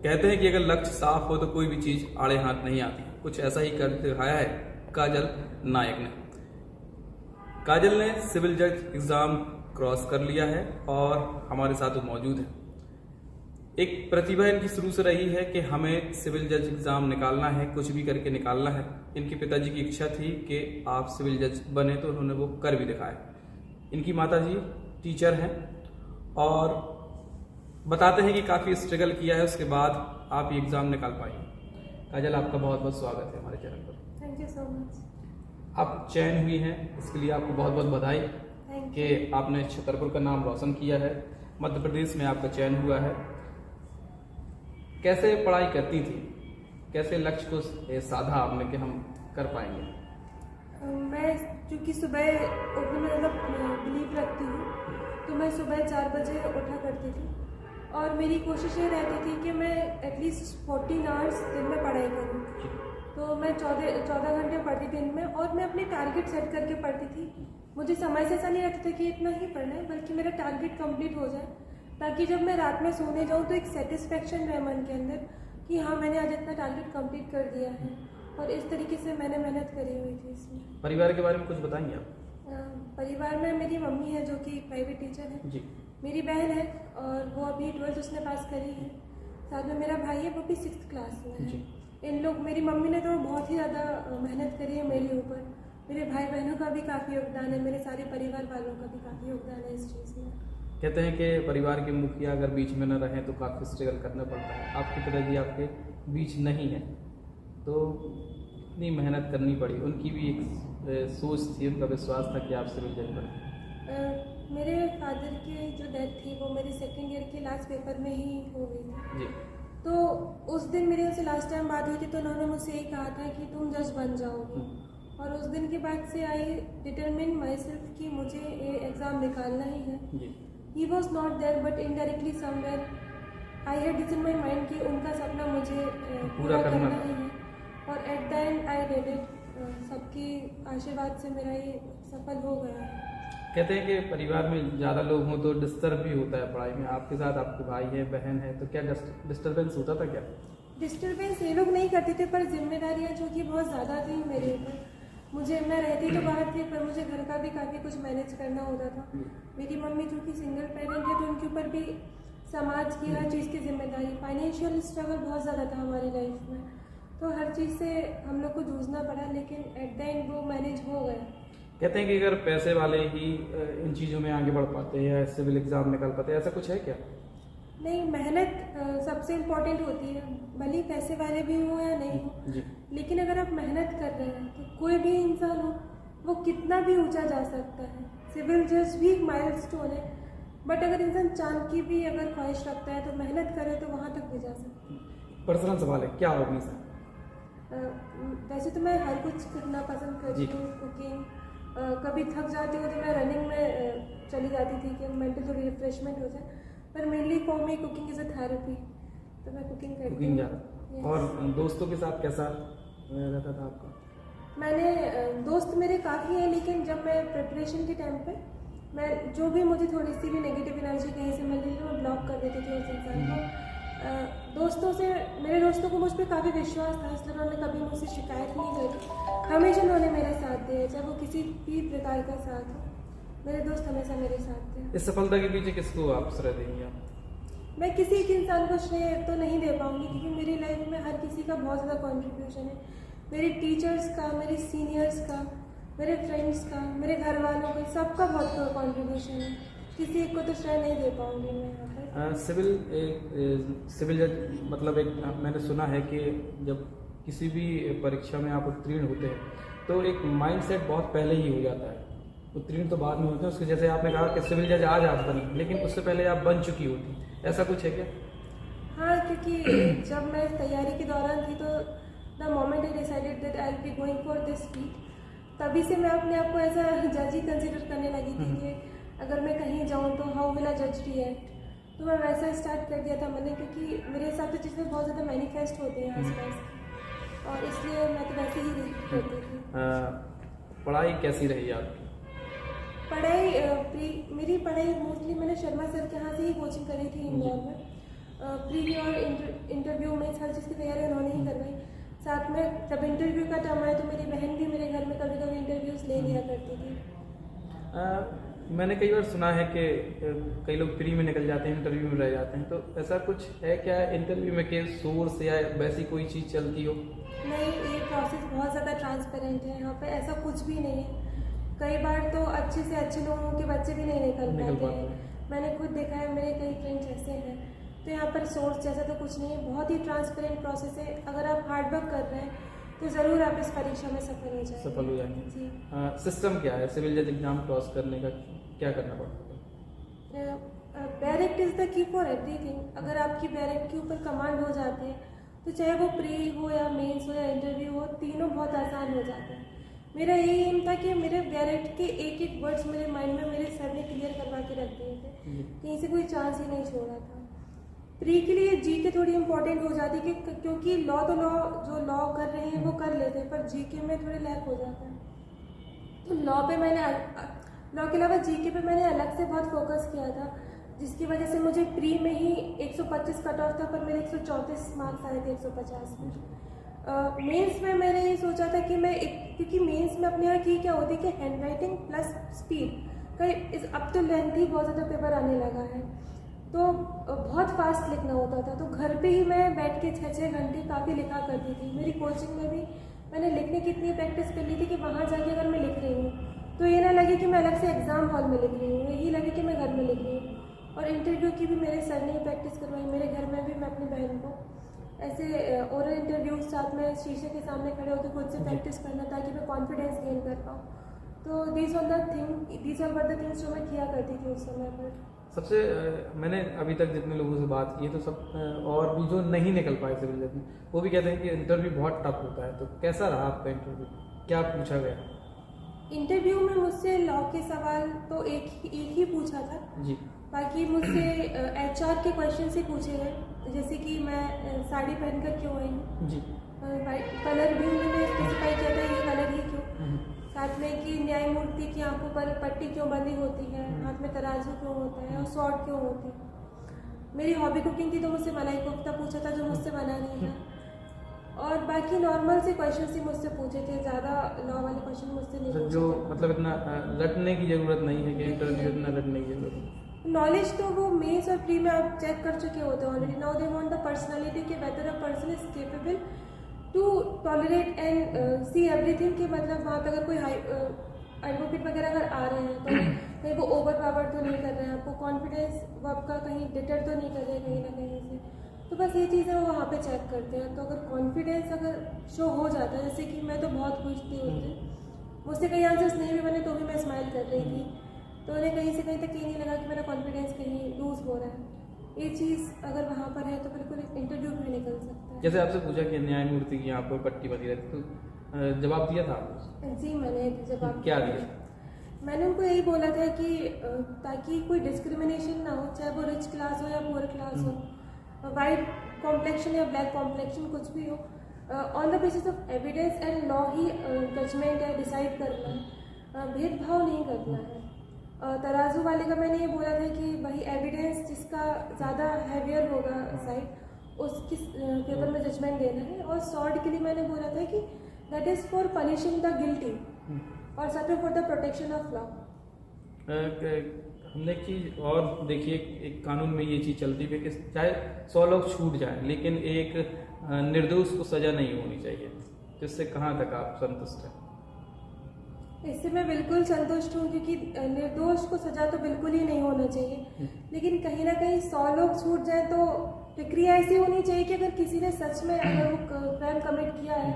कहते हैं कि अगर लक्ष्य साफ हो तो कोई भी चीज आड़े हाथ नहीं आती। कुछ ऐसा ही कर दिखाया है काजल नायक ने। काजल ने सिविल जज एग्जाम क्रॉस कर लिया है और हमारे साथ वो मौजूद है। एक प्रतिभा इनकी शुरू से रही है कि हमें सिविल जज एग्जाम निकालना है, कुछ भी करके निकालना है। इनके पिताजी की इच्छा थी कि आप सिविल जज बने, तो उन्होंने वो कर भी दिखाया। इनकी माताजी टीचर हैं और बताते हैं कि काफ़ी स्ट्रगल किया है, उसके बाद आप ये एग्ज़ाम निकाल पाएंगे। काजल, आपका बहुत बहुत स्वागत है हमारे चैनल पर। Thank you so much. आप चयन हुई हैं, इसके लिए आपको बहुत बहुत बधाई कि आपने छतरपुर का नाम रोशन किया है। मध्य प्रदेश में आपका चयन हुआ है। कैसे पढ़ाई करती थी, कैसे लक्ष्य को साधा आपने कि हम कर पाएंगे? मैं चूँकि सुबह उठने में ज़्यादा बिलीव रखती हूँ, तो मैं सुबह 4 बजे उठा करती थी और मेरी कोशिश ये रहती थी कि मैं एटलीस्ट 14 आवर्स दिन में पढ़ाई करूँ। तो मैं 14 घंटे पढ़ती दिन में, और मैं अपने टारगेट सेट करके पढ़ती थी। मुझे समय से ऐसा नहीं रहता था कि इतना ही पढ़ना है, बल्कि मेरा टारगेट कंप्लीट हो जाए, ताकि जब मैं रात में सोने जाऊँ तो एक सेटिस्फेक्शन रहे मन के अंदर कि हाँ, मैंने आज इतना टारगेट कंप्लीट कर दिया है। और इस तरीके से मैंने मेहनत करी हुई थी इसमें। परिवार के बारे में कुछ बताएंगे आप? परिवार में मेरी मम्मी है जो कि प्राइवेट टीचर है जी। मेरी बहन है और वो अभी 12th उसने पास करी है। साथ में मेरा भाई है, वो भी 6th क्लास में है। इन लोग, मेरी मम्मी ने तो बहुत ही ज़्यादा मेहनत करी है मेरे ऊपर। मेरे भाई बहनों का भी काफ़ी योगदान है, मेरे सारे परिवार वालों का भी काफ़ी योगदान है इस चीज़ में। कहते हैं कि परिवार के मुखिया अगर बीच में न रहें तो काफ़ी स्ट्रगल करना पड़ता है। आपकी पिताजी आपके बीच नहीं है, तो इतनी मेहनत करनी पड़ी। उनकी भी एक सोच थी, उनका विश्वास था कि आप सिविल जज बने। मेरे फादर की जो डेथ थी वो मेरे 2nd ईयर के लास्ट पेपर में ही हो गई थी। जी। तो उस दिन मेरे उनसे लास्ट टाइम बात हुई थी, तो उन्होंने मुझसे यही कहा था कि तुम जज बन जाओगे। और उस दिन के बाद से आई डिटरमिन माई सेल्फ कि मुझे ये एग्ज़ाम निकालना ही है। He was not there, but indirectly somewhere I had this in my mind कि उनका सपना मुझे पूरा करना ही है। और at the end I did it. सबकी आशीर्वाद से मेरा ये सफल हो गया। कहते हैं कि परिवार में ज़्यादा लोग हों तो डिस्टर्ब भी होता है पढ़ाई में। आपके साथ आपके भाई है, बहन है, तो क्या डिस्टर्बेंस होता था क्या? डिस्टर्बेंस ये लोग नहीं करते थे, पर जिम्मेदारियाँ जो कि बहुत ज़्यादा थी मेरे ऊपर। मैं रहती तो बाहर थी, पर मुझे घर का भी काफ़ी कुछ मैनेज करना होता था। मेरी मम्मी जो कि सिंगल पेरेंट है, तो उनके ऊपर भी समाज की हर चीज़ की जिम्मेदारी। फाइनेंशियल स्ट्रगल बहुत ज़्यादा था हमारी लाइफ में, तो हर चीज़ से हम लोग को जूझना पड़ा, लेकिन एट द एंड वो मैनेज हो गया। कहते हैं कि अगर पैसे वाले ही इन चीज़ों में आगे बढ़ पाते हैं या सिविल एग्जाम निकाल पाते हैं, ऐसा कुछ है क्या? नहीं, मेहनत सबसे इम्पोर्टेंट होती है, भले ही पैसे वाले भी हो या नहीं हो। लेकिन अगर आप मेहनत कर रहे हैं तो कोई भी इंसान हो, वो कितना भी ऊंचा जा सकता है। सिविल जज भी एक माइलस्टोन है, बट अगर इंसान चांद की भी अगर ख्वाहिश रखता है तो मेहनत करे तो वहाँ तक भी जा सकता है। पर्सनल सवाल है, क्या हॉबीज है? वैसे तो मैं हर कुछ करना पसंद करती हूँ। कुकिंग, कभी थक जाती हूँ तो मैं रनिंग में चली जाती थी कि मेंटल थोड़ी रिफ्रेशमेंट हो जाए, पर mainly for me cooking is a therapy, तो मैं कुकिंग करती हूँ। और दोस्तों के साथ कैसा रहता था आपका? मैंने दोस्त मेरे काफ़ी हैं, लेकिन जब मैं प्रिपरेशन के टाइम पे मैं जो भी मुझे थोड़ी सी भी नेगेटिव एनर्जी कहीं से मिल रही थी, मैं ब्लॉक कर देती थी उस इंसान को। दोस्तों से, मेरे दोस्तों को मुझ पर काफ़ी विश्वास था, इसलिए उन्होंने कभी मुझसे शिकायत नहीं करी। हमेशा उन्होंने मेरा साथ दिया, चाहे वो किसी भी प्रकार का साथ हो। मेरे दोस्त हमेशा मेरे साथ थे। इस सफलता के पीछे किसको आप श्रेय देंगे आप? मैं किसी एक इंसान को श्रेय तो नहीं दे पाऊंगी, क्योंकि मेरी लाइफ में हर किसी का बहुत ज़्यादा कंट्रीब्यूशन है। मेरे टीचर्स का, मेरे सीनियर्स का, मेरे फ्रेंड्स का, मेरे घर वालों का, सबका बहुत कंट्रीब्यूशन है। किसी एक को तो श्रेय नहीं दे पाऊंगी मैं यहाँ पर। सिविल जज मतलब एक मैंने सुना है कि जब किसी भी परीक्षा में आप उत्तीर्ण होते हैं तो एक माइंडसेट बहुत पहले ही हो जाता है। उत्तीर्ण तो बाद में होते हैं उसके, जैसे आपने कहा कि सिविल जज आज आप बनी, लेकिन उससे पहले आप बन चुकी होती, ऐसा कुछ है क्या? हाँ, क्योंकि जब मैं तैयारी के दौरान थी तो the moment I decided that I will be going for this field, तभी से मैं अपने आप को एज अ जज ही कंसिडर करने लगी थी कि अगर मैं कहीं जाऊँ तो हाउ विल अ जज रिएक्ट। तो मैं वैसा स्टार्ट कर दिया था मैंने, क्योंकि मेरे हिसाब से चीज़ें बहुत ज़्यादा मैनिफेस्ट होती हैं आसपास, और इसलिए मैं तो वैसे ही करती थी। पढ़ाई कैसी रही आपकी? मेरी पढ़ाई मोस्टली मैंने शर्मा सर के यहाँ से ही कोचिंग करी थी इंदौर में, प्री और इंटरव्यू में हर चीज़ की तैयारी उन्होंने ही करवाई। साथ में जब इंटरव्यू का टाइम आया तो मेरी बहन भी मेरे घर में कभी कभी इंटरव्यूज़ ले लिया करती थी। मैंने कई बार सुना है कि कई लोग प्री में निकल जाते हैं, इंटरव्यू में रह जाते हैं, तो ऐसा कुछ है क्या इंटरव्यू में के सोर्स या वैसी कोई चीज़ चलती हो? नहीं, ये प्रोसेस बहुत ज़्यादा ट्रांसपेरेंट है, यहाँ पे ऐसा कुछ भी नहीं है। कई बार तो अच्छे से अच्छे लोगों के बच्चे भी नहीं निकल पाते हैं। मैंने खुद देखा है, मेरे कई फ्रेंड्स ऐसे हैं। तो यहाँ पर सोर्स जैसा तो कुछ नहीं है, बहुत ही ट्रांसपेरेंट प्रोसेस है। अगर आप हार्ड वर्क कर रहे हैं तो ज़रूर आप इस परीक्षा में सफल हो जाएंगे। सफल हो जाएंगे जी। सिस्टम क्या है सिविल जज एग्जाम क्रॉस करने का, क्या करना पड़ता है? बैरेक्ट is the key for everything. अगर आपकी बैरेक्ट के ऊपर कमांड हो जाती है तो चाहे वो प्री हो या मेंस हो या इंटरव्यू हो, तीनों बहुत आसान हो जाते हैं। मेरा यही एम था कि मेरे बैरेक्ट के एक एक वर्ड्स मेरे माइंड में मेरे सर ने क्लियर करवा के रख दिए थे, कहीं से कोई चांस ही नहीं छोड़ा था। प्री के लिए जी के थोड़ी इंपॉर्टेंट हो जाती है क्योंकि लॉ तो जो लॉ कर रहे हैं वो कर लेते हैं, पर जी के में थोड़े लैक हो जाता है। तो लॉ के अलावा जी के पे मैंने अलग से बहुत फोकस किया था, जिसकी वजह से मुझे प्री में ही 125 कट ऑफ था, पर मेरे 134 मार्क्स आए थे 150 में। मेंस में मैंने ये सोचा था कि क्योंकि मेंस में अपने यहाँ की क्या होती है कि हैंड राइटिंग प्लस स्पीड अब तो लेंथी बहुत ज़्यादा पेपर आने लगा है, तो बहुत फास्ट लिखना होता था। तो घर पे ही मैं बैठ के 6-6 घंटे काफ़ी लिखा करती थी। मेरी कोचिंग में भी मैंने लिखने की इतनी प्रैक्टिस कर ली थी कि वहाँ जाके अगर मैं लिख रही हूँ तो ये ना लगे कि मैं अलग से एग्ज़ाम हॉल में लिख रही हूँ, यही लगे कि मैं घर में लिख रही हूँ। और इंटरव्यू की भी मेरे सर ने ही प्रैक्टिस करवाई। मेरे घर में भी मैं अपनी बहन को ऐसे ओरल इंटरव्यूज साथ में शीशे के सामने खड़े होकर खुद से प्रैक्टिस करना ताकि मैं कॉन्फिडेंस गेन कर पाऊँ। तो दीज वर द थिंग्स जो मैं किया करती थी उस समय पर। सबसे मैंने अभी तक जितने लोगों से बात की है तो सब और भी जो नहीं निकल पाए सिविल जज में, वो भी कहते हैं कि इंटरव्यू बहुत टफ होता है। तो कैसा रहा आपका इंटरव्यू, क्या पूछा गया? इंटरव्यू में मुझसे लॉ के सवाल तो एक ही पूछा था जी। बाकी मुझसे HR के क्वेश्चन ही पूछे गए, जैसे कि मैं साड़ी पहनकर क्यों आई हूँ जी, कलर भी उन्होंने स्पेसिफाई किया था, ये कलर ही क्यों, साथ में कि न्यायमूर्ति की आंखों पर पट्टी क्यों बंधी होती है, हाथ में तराजू क्यों होता है और स्वॉर्ड क्यों होती है। मेरी हॉबी कुकिंग थी तो मुझसे मलाई कोफ्ता पूछा था जो मुझसे बना नहीं था। और बाकी नॉर्मल से क्वेश्चन ही मुझसे पूछे थे, ज़्यादा लॉ वाले क्वेश्चन मुझसे नहीं पूछे। जो मतलब इतना लड़ने की जरूरत नहीं है कि इंटरव्यू इतना लड़ने की जरूरत है। नॉलेज तो वो मेंस और प्री में आप चेक कर चुके होते हैं already. Now they want the personality कि whether a person is capable to tolerate and see everything. कि मतलब वहाँ पे अगर कोई एडवोकेट वगैरह अगर आ रहे हैं तो कहीं वो ओवर पावर तो नहीं कर रहे हैं, आपको कॉन्फिडेंस वो आपका कहीं डिटर तो नहीं कर रहे हैं कहीं ना कहीं से। तो बस ये चीज़ें वो वहाँ पे चेक करते हैं। तो अगर कॉन्फिडेंस अगर शो हो जाता है, जैसे कि मैं तो बहुत खुश थी उस दिन, मुझसे कई आंसर्स नहीं भी बने तो भी मैं स्माइल कर रही थी, तो उन्हें कहीं से कहीं तक ये नहीं लगा कि मेरा कॉन्फिडेंस कहीं लूज हो रहा है। ये चीज़ अगर वहाँ पर है तो बिल्कुल इंटरव्यू भी निकल सकता है। जैसे आपसे पूछा कि न्यायमूर्ति की यहाँ पर पट्टी बंधी रहती, तो जवाब दिया था आपने? जी मैंने जवाब क्या दिया? मैंने उनको यही बोला था कि ताकि कोई डिस्क्रिमिनेशन ना हो, चाहे वो रिच क्लास हो या पुअर क्लास हो, वाइट कॉम्प्लेक्शन या ब्लैक कॉम्प्लेक्शन कुछ भी हो, on the basis of evidence and law ही जजमेंट या डिसाइड करना है, भेदभाव नहीं करना है। तराजू वाले का मैंने ये बोला था कि वही एविडेंस जिसका ज़्यादा हैवियर होगा साइड उसकी पेपर में जजमेंट देना है। और सॉर्ड के लिए मैंने बोला था कि that is for punishing the guilty और साथ में for the protection of law. हमने एक चीज़ और देखिए, एक कानून में ये चीज़ चलती है कि चाहे 100 लोग छूट जाएं लेकिन एक निर्दोष को सज़ा नहीं होनी चाहिए। तो इससे कहाँ तक आप संतुष्ट हैं? इससे मैं बिल्कुल संतुष्ट हूँ, क्योंकि निर्दोष को सजा तो बिल्कुल ही नहीं होना चाहिए, लेकिन कहीं ना कहीं 100 लोग छूट जाए तो प्रक्रिया ऐसी होनी चाहिए कि अगर किसी ने सच में अगर वो क्राइम कमिट किया है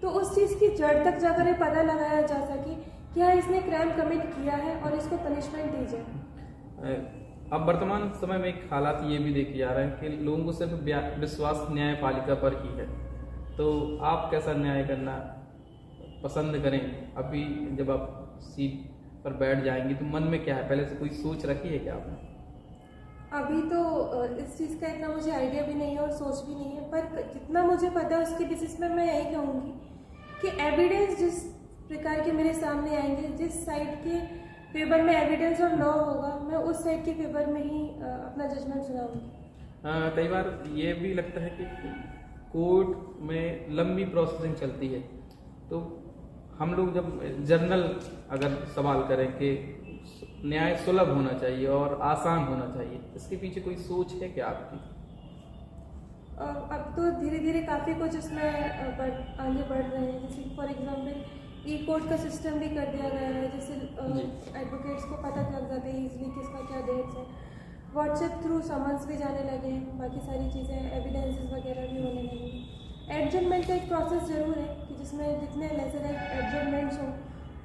तो उस चीज़ की जड़ तक जाकर ये पता लगाया जा सके कि हाँ इसने क्राइम कमिट किया है और इसको पनिशमेंट दी जाए। अब वर्तमान समय में एक हालात ये भी देखे जा रहे हैं कि लोगों को सिर्फ विश्वास न्यायपालिका पर ही है। तो आप कैसा न्याय करना पसंद करें? अभी जब आप सीट पर बैठ जाएंगी तो मन में क्या है, पहले से कोई सोच रखी है क्या आपने? अभी तो इस चीज़ का इतना मुझे आइडिया भी नहीं है और सोच भी नहीं है, पर जितना मुझे पता है उसके बेसिस पर मैं यही कहूँगी कि एविडेंस जिस प्रकार के मेरे सामने आएंगे, जिस साइड के फेवर में एविडेंस और लॉ होगा, मैं उस साइड के फेवर में ही अपना जजमेंट सुनाऊंगी। कई बार ये भी लगता है कि कोर्ट में लंबी प्रोसेसिंग चलती है, तो हम लोग जब जनरल अगर सवाल करें कि न्याय सुलभ होना चाहिए और आसान होना चाहिए, इसके पीछे कोई सोच है क्या आपकी? अब तो धीरे धीरे काफ़ी कुछ इसमें आगे बढ़ रहे हैं। जैसे फॉर एग्जांपल ई कोर्ट का सिस्टम भी कर दिया गया है, जिससे एडवोकेट्स को पता चल जाता है ईजिली किसका क्या डेट्स है। व्हाट्सएप थ्रू समन्स भी जाने लगे हैं, बाकी सारी चीज़ें एविडेंसेस वगैरह भी होने लगे हैं। एडजमेंट का एक प्रोसेस ज़रूर है कि जिसमें जितने लेसर एडजमेंट्स हों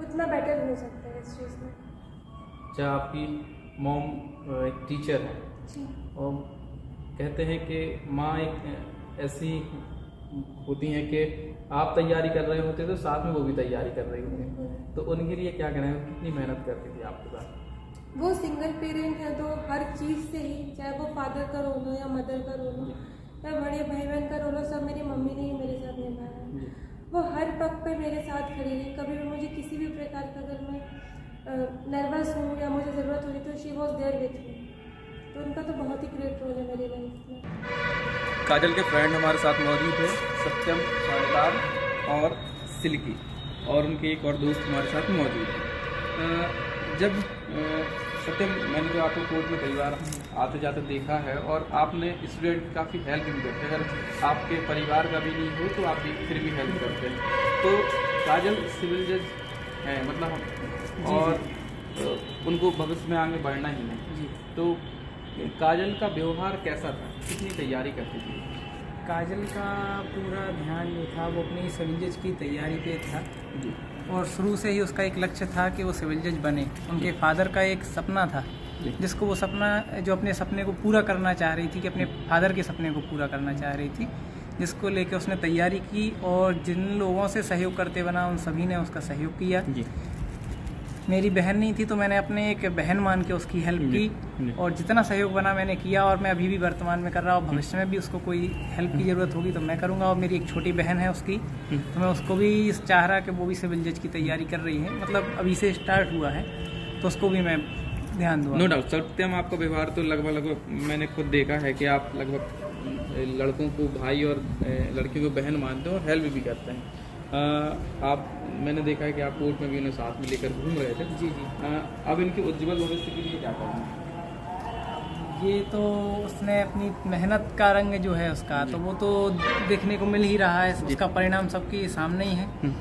उतना बेटर हो सकता है इस चीज़ में। अच्छा, आपकी मॉम एक टीचर है जी। और कहते हैं कि माँ एक ऐसी होती हैं कि आप तैयारी कर रहे होते तो साथ में वो भी तैयारी कर रही होती हैं, तो उनके लिए क्या कहना है, कितनी मेहनत करती थी आपके साथ? वो सिंगल पेरेंट है तो हर चीज़ से ही, चाहे वो फादर का रोल हो या मदर का रोल हो या बड़े भाई बहन का रोल हो, सब मेरी मम्मी ने ही मेरे साथ निभाया है। वो हर पग पे मेरे साथ खड़ी है। कभी भी मुझे किसी भी प्रकार का अगर मैं नर्वस हूँ या मुझे ज़रूरत हो रही तो she was there with me. तो उनका तो बहुत ही ग्रेट रोल है मेरी लाइफ में। काजल के फ्रेंड हमारे साथ मौजूद है, सत्यम, शानदार और सिल्की, और उनके एक और दोस्त हमारे साथ मौजूद है। जब सत्यम, मैंने तो आपको कोर्ट में कई बार आते जाते देखा है और आपने स्टूडेंट की काफ़ी हेल्प भी करते हैं। अगर आपके परिवार का भी नहीं हो तो आप फिर भी हेल्प करते हैं। तो काजल सिविल जज हैं, मतलब, और उनको भविष्य में आगे बढ़ना ही है, तो काजल का व्यवहार कैसा था, कितनी तैयारी करती थी? काजल का पूरा ध्यान जो था वो अपनी सिविल जज की तैयारी पे था और शुरू से ही उसका एक लक्ष्य था कि वो सिविल जज बने। उनके फादर का एक सपना था जिसको वो सपना, जो अपने सपने को पूरा करना चाह रही थी, कि अपने फादर के सपने को पूरा करना चाह रही थी, जिसको लेके उसने तैयारी की और जिन लोगों से सहयोग करते बना उन सभी ने उसका सहयोग किया। मेरी बहन नहीं थी तो मैंने अपने एक बहन मान के उसकी हेल्प की और जितना सहयोग बना मैंने किया, और मैं अभी भी वर्तमान में कर रहा हूँ। भविष्य में भी उसको कोई हेल्प की ज़रूरत होगी तो मैं करूँगा। और मेरी एक छोटी बहन है उसकी, तो मैं उसको भी चाह रहा कि वो भी सिविल जज की तैयारी कर रही है, मतलब अभी से स्टार्ट हुआ है, तो उसको भी मैं ध्यान दूँगा। No doubt. सत्यम, आपका व्यवहार तो लगभग मैंने खुद देखा है कि आप लगभग लड़कों को भाई और लड़कियों को बहन मानते हो और हेल्प भी करते हैं। मैंने देखा है कि आप कोर्ट में भी उन्हें साथ में लेकर घूम रहे थे। जी। अब इनके उज्ज्वल भविष्य के लिए क्या करना? ये तो उसने अपनी मेहनत का रंग जो है उसका, तो वो तो देखने को मिल ही रहा है, उसका परिणाम सबके सामने ही है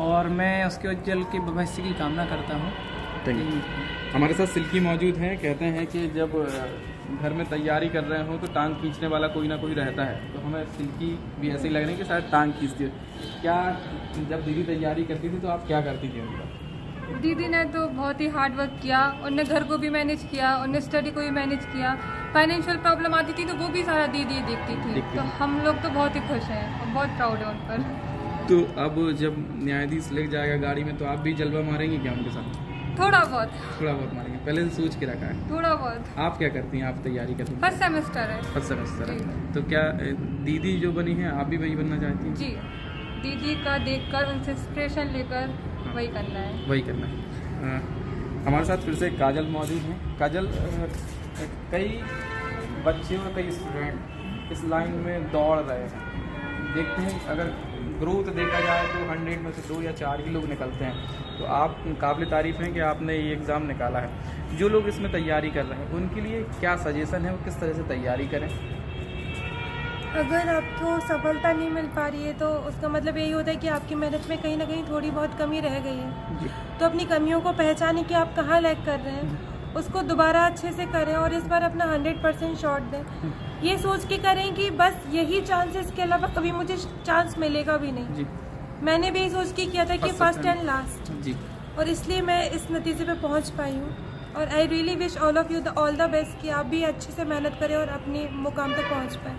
और मैं उसके उज्ज्वल के भविष्य की कामना करता हूँ। हमारे साथ सिल्की मौजूद हैं। कहते हैं कि जब घर में तैयारी कर रहे हो तो टांग खींचने वाला कोई ना कोई रहता है, तो हमें सिल्की भी ऐसे ही लग रही है कि शायद टांग खींचती है। क्या जब दीदी तैयारी करती थी तो आप क्या करती थी उनका? दीदी ने तो बहुत ही हार्ड वर्क किया, उनने घर को भी मैनेज किया, उनने स्टडी को भी मैनेज किया। फाइनेंशियल प्रॉब्लम आती थी तो वो भी सारा दीदी देखती थी। तो हम लोग तो बहुत ही खुश हैं और बहुत प्राउड है उन पर। तो अब जब न्यायाधीश ले जाएगा गाड़ी में तो आप भी जलवा मारेंगे क्या उनके साथ? थोड़ा बहुत मारेंगे, पहले से सोच के रखा है? थोड़ा बहुत। आप क्या करती हैं? आप तैयारी करती हैं? फर्स्ट सेमेस्टर है। फर्स्ट सेमेस्टर है, तो क्या दीदी जो बनी है आप भी वही बनना चाहती हैं? जी, दीदी का देखकर उनसे इंस्पिरेशन लेकर वही करना है। वही करना है। हमारे साथ फिर से काजल मौजूद हैं। काजल, कई बच्चे और कई स्टूडेंट इस लाइन में दौड़ रहे हैं, देखते हैं अगर ग्रोथ देखा जाए तो 100 में से 2 या 4 ही लोग निकलते हैं। तो आप काबिल तारीफ़ हैं कि आपने ये एग्ज़ाम निकाला है। जो लोग इसमें तैयारी कर रहे हैं उनके लिए क्या सजेशन है, वो किस तरह से तैयारी करें? अगर आपको सफलता नहीं मिल पा रही है तो उसका मतलब यही होता है कि आपकी मेहनत में कहीं ना कहीं थोड़ी बहुत कमी रह गई है। तो अपनी कमियों को पहचानें कि आप कहाँ लैग कर रहे हैं, उसको दोबारा अच्छे से करें और इस बार अपना 100% शॉट दें। ये सोच के करें कि बस यही चांस है, इसके अलावा कभी मुझे चांस मिलेगा भी नहीं। जी। मैंने भी यही सोच के किया था कि फर्स्ट एंड लास्ट, जी, और इसलिए मैं इस नतीजे पे पहुंच पाई हूँ। और I really wish all of you all the best कि आप भी अच्छे से मेहनत करें और अपनी मुकाम तक पहुँच पाएँ।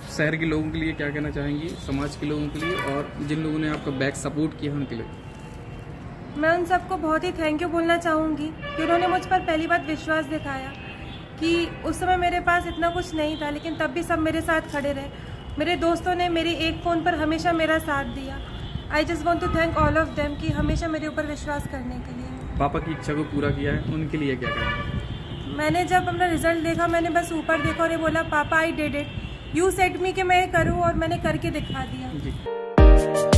शहर के लोगों के लिए क्या कहना चाहेंगी, समाज के लोगों के लिए और जिन लोगों ने आपका बैक सपोर्ट किया उनके लिए? मैं उन सबको बहुत ही थैंक यू बोलना चाहूँगी कि उन्होंने मुझ पर पहली बार विश्वास दिखाया। कि उस समय मेरे पास इतना कुछ नहीं था लेकिन तब भी सब मेरे साथ खड़े रहे। मेरे दोस्तों ने मेरे एक फ़ोन पर हमेशा मेरा साथ दिया। I just want to thank all of them कि हमेशा मेरे ऊपर विश्वास करने के लिए। पापा की इच्छा को पूरा किया है, उनके लिए क्या कहेंगे? मैंने जब अपना रिजल्ट देखा, मैंने बस ऊपर देखा और ये बोला पापा I did it, you said me कि मैं करूँ, और मैंने करके दिखा दिया। जी।